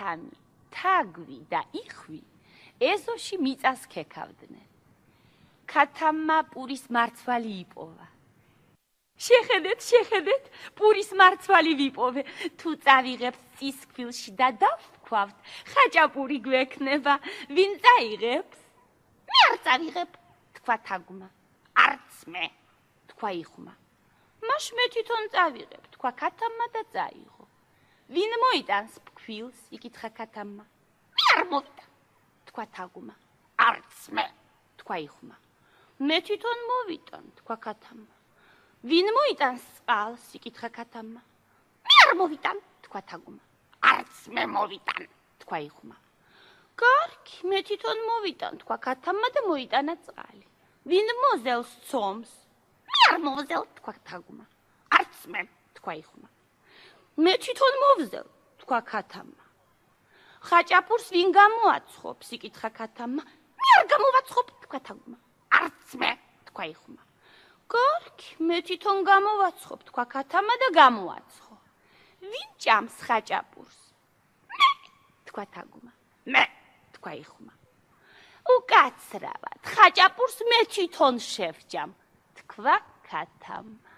ქათამი, თაგვი და იხვი ეზოში მიწას ქექავდნენ. ქათამმა პურის მარცვალი იპოვა. შეხედეთ, პურის მარცვალი ვიპოვე. თუ წავიღებთ წისქვილში და დავქვავთ, ხაჭაპური გვექნება. ვინ წაიღებს? მე არ წავიღებ, თქვა თაგვმა. არც მე, თქვა იხვმა. მაშ მე თვითონ წავიღებ, თქვა ქათამმა და წაიღო. ვინ მოიტანს ფქვილს? იკითხა ქათამმა. მე არ მოვიტან, თქვა თაგვმა. არც მე, თქვა იხვმა. მე თვითონ მოვიტან, თქვა ქათამმა. ვინ მოიტანს წყალს? იკითხა ქათამმა. მე არ მოვიტან, თქვა თაგვმა. არც მე მოვიტან, თქვა იხვმა. კარგი, მე თვითონ მოვიტან, თქვა ქათამმა და მოიტანა წყალი. ვინ მოზელს ცომს? მე არ მოვზელ, თქვა თაგვმა. არც მე, თქვა იხვმა. მე თვითონ მოვზელ, თქვა ქათამმა. ხაჭაპურს ვინ გამოაცხობს? იკითხა ქათამმა. მე არ გამოვაცხობ, თქვა თაგვმა. არც მე, თქვა იხვმა. კარგი, მე თვითონ გამოვაცხობ, თქვა ქათამმა და გამოაცხო. ვინ ჭამს ხაჭაპურს? მე, თქვა თაგვმა. მე, თქვა იხვმა. უკაცრავად, ხაჭაპურს მე თვითონ შევჭამ, თქვა ქათამმა.